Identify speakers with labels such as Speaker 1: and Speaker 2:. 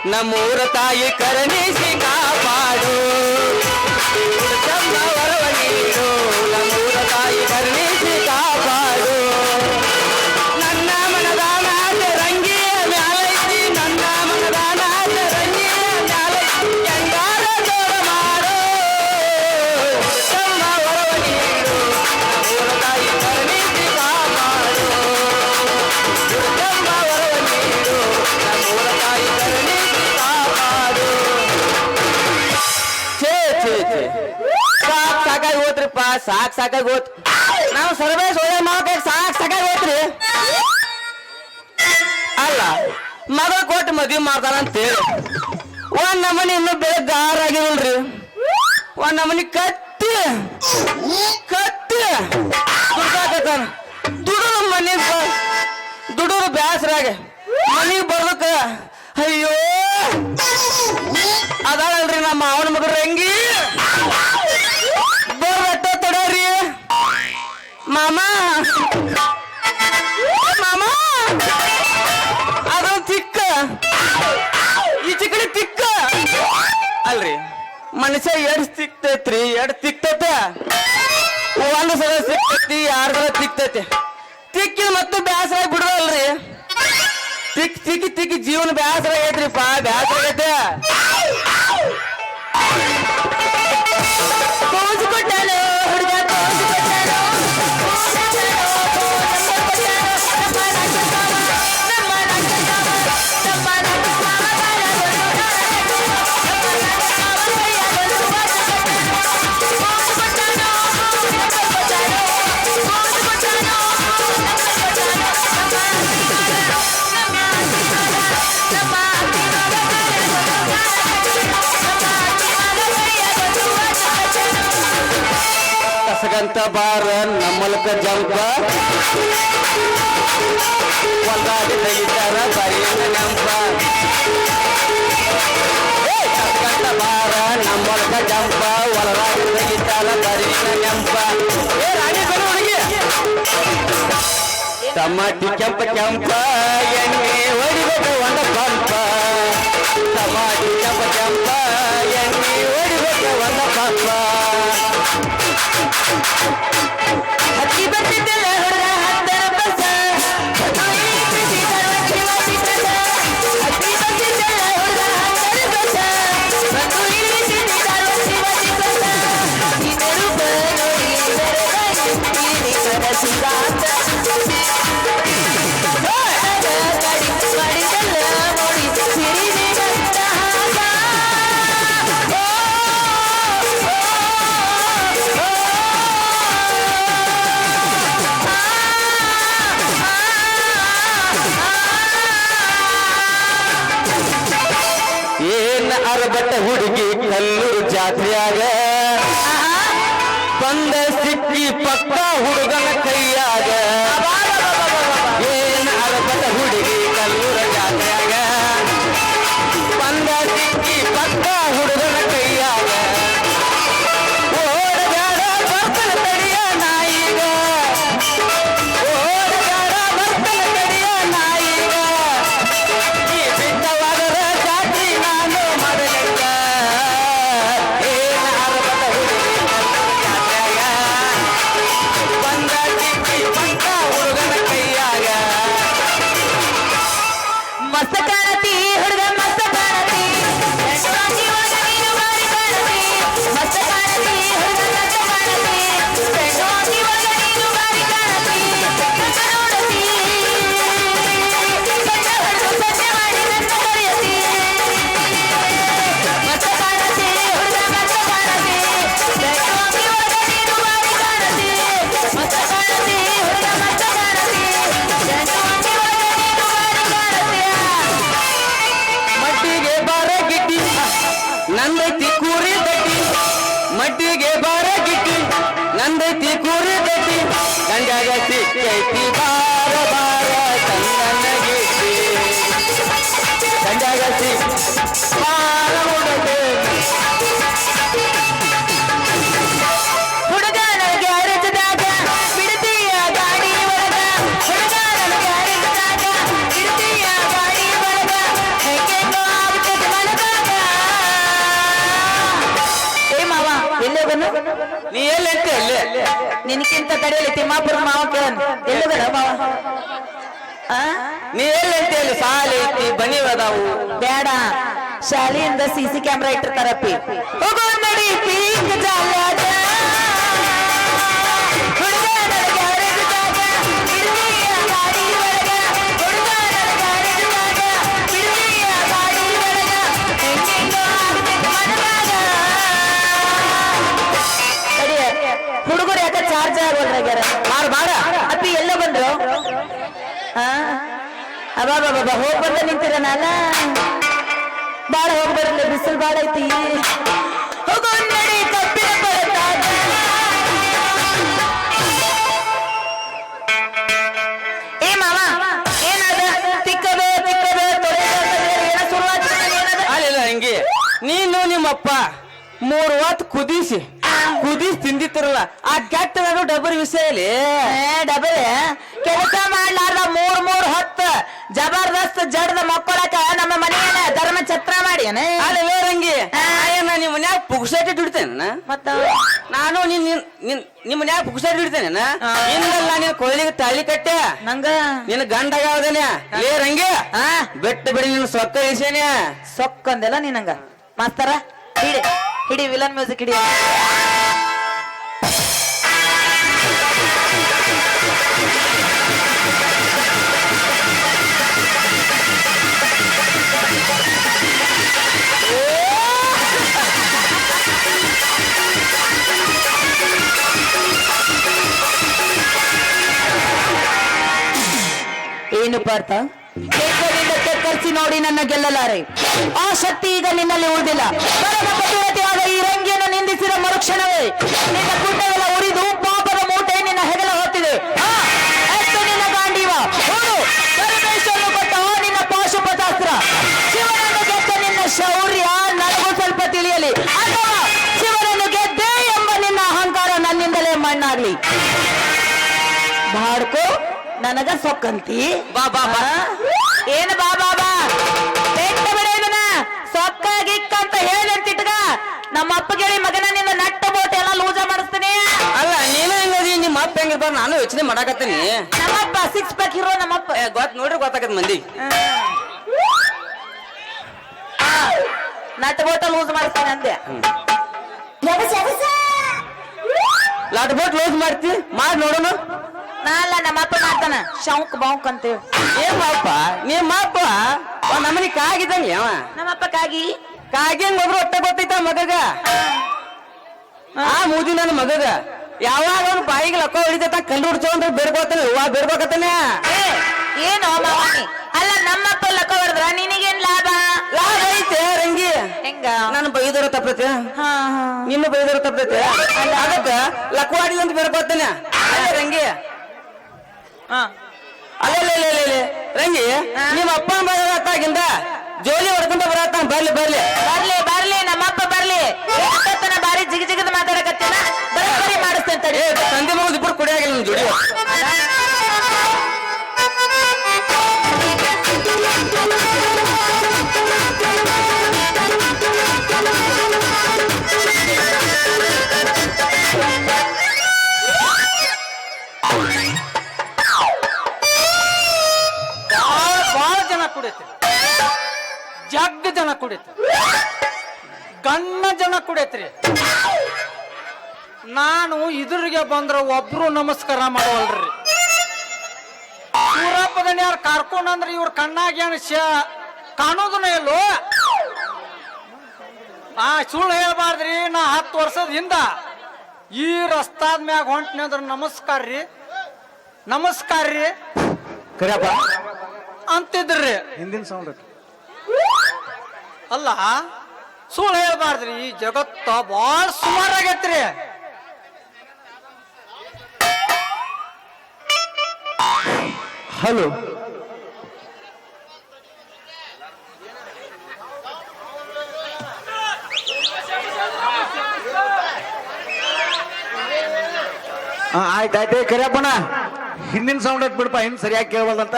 Speaker 1: ನಮ್ಮೂರ ತಾಯಿ ಕರುಣಿಸಿ ಕಾಪಾಡು ವರವ ನೀಡು ನಮ್ಮೂರ ತಾಯಿ ಕರುಣಿಸಿ ಕಾಪಾಡು ನನ್ನ ಮನದಾನಾದ ರಂಗಿಯ ಮ್ಯಾಲೈತಿ ನನ್ನ ಮನದಾನಾದ ರಂಗಿಯ ಮ್ಯಾಲೈತಿ ಹೆಂಗಾರ ಜೋರ ಮಾಡು ತಮ್ಮ ವರವ ನೀಡು ನಮ್ಮೂರ ತಾಯಿ ಕರುಣಿಸಿ ಕಾಪಾಡು ತಮ್ಮ ವರವ ನೀಡು ನಮ್ಮೂರ ತಾಯಿ ಕರುಣಿಸಿ ಕಾಪಾಡು ಸಾಕಾಗಿ ಹೋತ್ರಿಪ್ಪ ಸಾಕಾಗಿ ಹೋತ್ ನಾವು ಸರ್ವೇಶ್ ಒಳ್ಳೆ ಮಗ ಸಾಕಾಗಿ ಹೋತ್ರಿ ಅಲ್ಲ ಮಗ ಕೊಟ್ಟು ಮದ್ವಿ ಮಾಡ್ತಾರ ಅಂತೇಳಿ ಒಂದ್ ನಮನಿ ಇನ್ನು ಬೆಳೆ ದಾರ ಆಗಿರಲ್ರಿ ಒಂದ್ ನಮನಿ ಕತ್ತಿ ದುಡ್ದಾಕತ್ತಾನ ದುಡುದು ಮನಿಗ್ ದುಡುದು ಬ್ಯಾಸರಾಗ ಮನಿಗ್ ಬರ್ಬೇಕ ಅಯ್ಯೋ ಅದಾಳಲ್ರಿ ನಮ್ಮ ಅವನ ಮಗ ರಂಗಿ ಬರ್ಬಟ್ಟ ತಡೋರಿ ಮಾಮ ಅದು ತಿಕ್ಕ ಈ ಚಿಕ್ಕಡಿ ತಿಕ್ಕ ಅಲ್ರಿ ಮನುಷ್ಯ ಎಡ್ ಸಿಕ್ತೈತ್ರಿ ಎಡ್ ತಿಕ್ತೈತೆ ಒಂದು ಸಲ ಸಿಕ್ತೈತಿ 2 ಸಲ ತಿಕ್ತೈತಿ ತಿಕ್ಕಿ ಮತ್ತು ಬ್ಯಾಸರ ಬಿಡೋಲ್ರಿ ತಿಕ್ಕಿ ಜೀವನ ಬ್ಯಾಸರ ಆಗೈತ್ರಿಪ್ಪ ಬ್ಯಾಸರ ಆಗೈತೆ ಕಸಗಂತ ಬಾರ ನಮ್ಮಲ್ಕ ಜಂಪ ಹೊಲ್ದಾಡಿ ತೆಗಿತಾರ ಬರೀನ ನೆಂಪ ಕಸಗಂತ ಬಾರ ನಮ್ಮಲ್ಕ ಜಂಪ ಹೊಲದಾಡಿ ತೆಗಿತಾರ ಬರೀನ ನೆಂಪ ರಾಣಿ ಬರ ಹುಡುಗಿ ಟಮಾಟಿ ಕೆಂಪ ಎಣ್ಣೆ ಹೊಡಿಬೇಕು ಒಂದ ಪಂಪ ಟಮಾಟಿ ಕೆಂಪ ಎಣ್ಣೆ ಹೊಡಿಬೇಕು ಒಂದ ಪಂಪ ಹತ್ತಿ ಬರ್ತಿದ್ದಲ್ಲ ಹುಡುಗ 10 ಬಸ ಹತ್ತಿ ಬರ್ತಿದ್ದಲ್ಲ ಹುಡುಗ 10 ಬಸ ಬಂದು ಇಲ್ಲಿ ಅರಬಟ್ಟ ಹುಡುಗಿ ಕಲ್ಲೂರು ಜಾತ್ರೆಯಾಗ ಬಂದ ಸಿಕ್ಕಿ ಪಕ್ಕ ಹುಡುಗನ ಕೈಯಾಗ ಏನ ಅರಬಟ್ಟ ಹುಡುಗಿ ಕಲ್ಲೂರು ಜಾತ್ರೆಯಾಗ ಬಂದ ಸಿಕ್ಕಿ ಪಕ್ಕ ಹುಡುಗನ ಕೈಯಾಗ ಓಡಗಾಡ ಬರ್ತನ ತಡಿಯ ನಾಯಿಗ ಓಡಗಾಡ ಬರ್ತನ ತಡಿಯ ನಾಯಿಗ ಈ ಬಿಟ್ಟವಾದರ ಜಾತಿ ನಾನು ಮಾಡಲಿಲ್ಲ ಏನ ಅರಬಟ್ಟ ಹುಡುಗಿ ಜಾತ್ರೆಯಾಗ ಬಂದ ಸಿಕ್ಕಿ ಪಕ್ಕ ಹುಡುಗನ ಕೈಯಾಗ ಮಸ್ತ ಕಾಣತಿ ಹುಡುಗ ಮಸ್ತ ಕಾಣತಿ ನೀನು ಬಾರಿ ಕಾಣತಿ ಮಸ್ತ ಕಾಣತಿ ಹುಡುಗ ಮಸ್ತ ಕಾಣತಿ ನೀನು ಬಾರಿ ಕಾಣತಿ ನೋಡತಿ ಸತ್ಯ ಮಾಡಿ ನನ್ನ ಕರೆಯತಿ ಮಸ್ತ ಕಾಣತಿ ಹುಡುಗ ಮಸ್ತ ಕಾಣತಿ ನೀನು ಬಾರಿ ಕಾಣತಿ ಮಸ್ತ ಕಾಣತಿ ಹುಡುಗ ಮಸ್ತ ಕಾಣತಿ ಮಟ್ಟಿಗೆ ಬಾರ ಗಿಟ್ಟಿ ನಂದೈತಿ ಕೂರಿ ದಟ್ಟಿ ಮಟ್ಟಿಗೆ ಬಾರ ಗಿಟ್ಟಿ ನಂದೈತಿ ಕೂರಿ ದಟ್ಟಿ ಗಂಡಾಗ ಸಿಕ್ಕೈತಿ ಬಾರ ಬಾರ ಚಂದನ ಗಿಟ್ಟಿ ಗಂಡಾಗ ಸಿಕ್ಕ ಬಾರ ಹುಡುಗ ಹುಡುಗ ನನಗೆ ಅರಚದಾಗ ಬಿಡ್ತೀಯ ಗಾಡಿ ಒಳಗ ಹುಡುಗ ನನಗೆ ಅರಚದಾಗ ಬಿಡ್ತೀಯ ಗಾಡಿ ಒಳಗ ಹೆಂಗೆಂಗೋ ಆಗುತ್ತೆ
Speaker 2: ನೀ ಎಲ್ಲಿ ಅಂತೆ ಅಲ್ಲಿ
Speaker 1: ನಿನಕ್ಕಿಂತ ತಡೆಯಲಿ ತಿಮ್ಮಾಪುರ ಮಾವ ಕೇಳನ್ ಎಲ್ಲದರ ಮಾವ
Speaker 2: ನೀ ಎಲ್ಲಿ ಅಂತೆ ಅಲ್ಲಿ ಸಾಲಿ ಐತಿ ಬನಿ ಅದಾವು
Speaker 1: ಬೇಡ ಶಾಲೆಯಿಂದ ಸಿಸಿ ಕ್ಯಾಮ್ರಾ ಇಟ್ಟಿರ್ತಾರಪ್ಪಿ ಹೋಗೋ ನಡಿ ಪೀಕ್ ಜಾಲ್ಯಾದ ಹುಡುಗರು ಯಾಕೆ ಚಾರ್ಜ್ ಆಗೋದ್ರಾಗ್ಯಾರ
Speaker 2: ಬಾಡ
Speaker 1: ಅಪ್ಪಿ ಎಲ್ಲ ಬಂದ್ರು ಅಬಾಬಾಬಾ ಹೋಗ್ ಬಂದ ನಿಂತಿರ ನಾನ ಬಾಳ ಹೋಗ್ ಬರಲ್ಲ ಬಿಸಿಲು ಬಾಳ ಐತಿ ಹೋಗೋ ನಡಿ ಕಬ್ಬಿನ ಪರತಾದ ಏ ಮಾವ ಏನಾದ ತಿಕ್ಕದ ಏನ ಶುರುವಾತ
Speaker 2: ಅಲ್ಲ ಹಿಂಗೆ ನೀನು ನಿಮ್ಮಪ್ಪ 3 ಹೊತ್ತು ಕುದಿಸಿ ತಿಂದಿತ್ತಿರಲ್ಲ ಆ ಕೆಟ್ಟದಾದ್ರು ಡಬರ್ ವಿಷಯಲಿ
Speaker 1: ಡಬಲ್ ಕೆಲಸ ಮಾಡ್ಲಾರ್ದ 3 ಹೊತ್ತು ಜಬರ್ದಸ್ತ್ ಜಡ್ದ ಮಕ್ಕಳಕ ನಮ್ಮ ಮನೆಯನ್ನ ಧರ್ಮ ಛತ್ರ ಮಾಡಿ
Speaker 2: ಅಲ್ಲ ರಂಗಿ ನಾ ನಿಮ್ಮ ಮನ್ಯಾಗ ಪುಗ್ಸಟ್ಟಿ ದುಡಿತೇನೆ
Speaker 1: ಮತ್ತ
Speaker 2: ನಾನು ನಿಮ್ಮ ಮನ್ಯಾಗ ಪುಗ್ಸಟ್ಟಿ ದುಡಿತೇನೆ ಇನ್ನೆಲ್ಲ ನೀನ್ ಕೊಯ್ಲಿಗೆ ತಾಳಿ ಕಟ್ಟೆ
Speaker 1: ನಂಗ
Speaker 2: ನಿನ್ನ ಗಂಡ ಯಾವ್ದೇನೆ ಲೇ ರಂಗಿ ಬೆಟ್ಟು ಬಿಡಿ ನಿನ್ ಸೊಕ್ಕ ಇಸೇನೆ
Speaker 1: ಸೊಕ್ಕಂದೆಲ್ಲ ನೀನಂಗ ಮಾಸ್ತರ ಹಿಡಿ ವಿಲನ್ ಮ್ಯೂಸಿಕ್ ಹಿಡಿ ಏನು ಪಾರ್ಥ ಕರ್ಸಿ ನೋಡಿ ನನ್ನ ಗೆಲ್ಲಲಾರೆ ಆ ಶಕ್ತಿ ಈಗ ನಿನ್ನಲ್ಲಿ ಉಳಿದಿಲ್ಲ ಪತಿರತಿಯಾದ ಈ ರಂಗಿಯನ್ನು ನಿಂದಿಸಿದ ಮರುಕ್ಷಣವೇ ನಿನ್ನ ಗುಡ್ಡವೆಲ್ಲ ಉರಿದು ಪಾಪದ ಮೂಟೆ ನಿನ್ನ ಹೆಗಲ ಹೊತ್ತಿದೆ ನಿನ್ನ ಗಾಂಡೀವ ನೋಡು ಪರಮೇಶ್ವರನು ಕೊಟ್ಟ ನಿನ್ನ ಪಾಶುಪತಾಸ್ತ್ರ ಶಿವನನ್ನು ಗೆದ್ದ ನಿನ್ನ ಶೌರ್ಯ ನನಗೂ ಸ್ವಲ್ಪ ತಿಳಿಯಲಿ ಅಥವಾ ಶಿವನನ್ನು ಗೆದ್ದೆ ಎಂಬ ನಿನ್ನ ಅಹಂಕಾರ ನನ್ನಿಂದಲೇ ಮಣ್ಣಾಗ್ಲಿ ಬಾಡ್ಕೋ ನನಗ ಸೊಕ್ಕಂತಿ ಏನು ಬಾ ಬೆಟ್ಟ ಬಿಡೇನ ಸೊಕ್ಕ ಗಿಕ್ಕ ಅಂತ ಹೇಳಿರ್ತಿಟ್ಗ ನಮ್ಮ ಅಪ್ಪ ಕೇಳಿ ಮಗನ ನಿನ್ನ ನಟ್ಟ ಬೋಟ್ ಎಲ್ಲ ಲೂಜ ಮಾಡಿಸ್ತೀನಿ
Speaker 2: ಅಲ್ಲ ನೀನು ಹೆಂಗದಿ ನಿಮ್ಮ ಅಪ್ಪ ಹೆಂಗಿರ್ಬಾರ ನಾನು ಯೋಚನೆ ಮಾಡಾಕತ್ತೀನಿ
Speaker 1: ನಮ್ಮಪ್ಪ 6 ಪ್ಯಾಕ್ ಇರೋ ನಮ್ಮಪ್ಪ
Speaker 2: ನೋಡ್ರಿ ಗೊತ್ತಾಗತ್ ಮಂದಿ
Speaker 1: ನಟ್ ಬೋಟ ಲೂಸ್ ಮಾಡಿಸ್ತಾನೆ ಅಂದೆ
Speaker 2: ಲಾಟ್ ಬೋಟ್ ಲೂಸ್ ಮಾಡ್ತಿ ಮಾಡಿ ನೋಡೋಣ
Speaker 1: ನಾಲ್ಲ ನಮ್ಮಪ್ಪ ಮಾಡ್ತಾನ ಶೌಕ್ ಬಾಂಕ್ ಅಂತೇಳಿ
Speaker 2: ಏಪ್ಪ ನಿಮ್ಮ ಅಪ್ಪ ನಮ್ಮನಿ ಕಾಗಿದ್ದಂಗೆ ಅವ
Speaker 1: ನಮ್ಮಪ್ಪ ಕಾಗಿ
Speaker 2: ಕಾಗಿಂಗ್ ಹೋದ್ರು ಹೊಟ್ಟೆ ಗೊತ್ತೈತ ಮಗಗ ಆ ಮೂದಿ ನನ್ನ ಮಗಗ ಯಾವಾಗ ಅವ್ನ ಬಾಯಿಗೆ ಲಕ್ಕ ಹೊಡಿತ ಕಂಡು ಹುಡ್ಸೋಂದ್ರೆ ಬೇರ್ಕೋತಾನೆ ಬೇರ್ಬೇಕತ್ತಾನೆ
Speaker 1: ಏನು ಮಾವಾನಿ ಅಲ್ಲ ನಮ್ಮಪ್ಪ ಲಕ್ಕ ಹೊಡೆದ್ರ ನಿನಗೇನ್ ಲಾಭ
Speaker 2: ಐತೆ ರಂಗಿ
Speaker 1: ಹೆಂಗ
Speaker 2: ನಾನು ಬೈದರ ತಪ್ಪೈತೆ ನಿನ್ನ ಬೈದರ ತಪ್ಪೈತೆ ಅದಕ್ಕ ಲಕ್ವಾಡಿ ಅಂತ ಬೇರ್ಕೋತಾನೆ ರಂಗಿ ಅಲ್ಲೇ ರಂಗಿ ನಿಮ್ಮ ಅಪ್ಪನ ಬರತ್ತಾಗಿಂದ ಜೋಲಿ ಹೊಡ್ಕೊಂಡ ಬರತ್ತ ಬರ್ಲಿ
Speaker 1: ನಮ್ಮಪ್ಪ ಬರ್ಲಿ ಬಾರಿ ಜಿಗದ ಮಾತಾಡಕತ್ತೇನ ಬರೀ ಮಾಡಿಸ್ತೇನೆ
Speaker 2: ಸಂಧಿ ಮಗದ ಇಬ್ಬರು ಕುಡಿಯಾಗಿಲ್ಲ ನಿನ್ ಜೋಡಿ
Speaker 3: ಜಗ್ಗ ಜನ ಕುಡಿತ್ರಿ ಗಣ್ಣ ಜನ ಕುಡಿಯತ್ರಿ ನಾನು ಇದ್ರಿಗೆ ಬಂದ್ರ ಒಬ್ರು ನಮಸ್ಕಾರ ಮಾಡವಲ್ರಿ ಸೂರಪ್ಪದನ್ನ ಯಾರು ಕರ್ಕೊಂಡ್ರೆ ಇವ್ರ ಕಣ್ಣಾಗ ಏನು ಕಾಣೋದನ್ನ ಎಲ್ಲೋ ಸುಳ್ಳು ಹೇಳ್ಬಾರ್ದ್ರಿ ನಾ 10 ವರ್ಷದ ಹಿಂದ ಈ ರಸ್ತಾದ ಮ್ಯಾಗ ಹೊಂಟ್ನಿ ಅಂದ್ರ ನಮಸ್ಕಾರ ರೀ
Speaker 2: ಕರಿಯಪ್ಪ
Speaker 3: ಅಂತಿದ್ರಿ
Speaker 2: ಹಿಂದಿನ ಸೌಂಡ್
Speaker 3: ಅಲ್ಲ ಸುಳ್ಳು ಹೇಳ್ಬಾರ್ದ್ರಿ ಈ ಜಗತ್ತ ಬಾಳ ಸುಮಾರಾಗೈತ್ರಿ
Speaker 2: ಹಲೋ
Speaker 4: ಆಯ್ತಾಯ್ತು ಕರಿಯಪ್ಪಣ್ಣ ಹಿಂದಿನ ಸೌಂಡ್ ಬಿಡಪ್ಪ ಹಿಂದ್ ಸರಿಯಾಗಿ ಕೇಳಬಲ್ದಂತ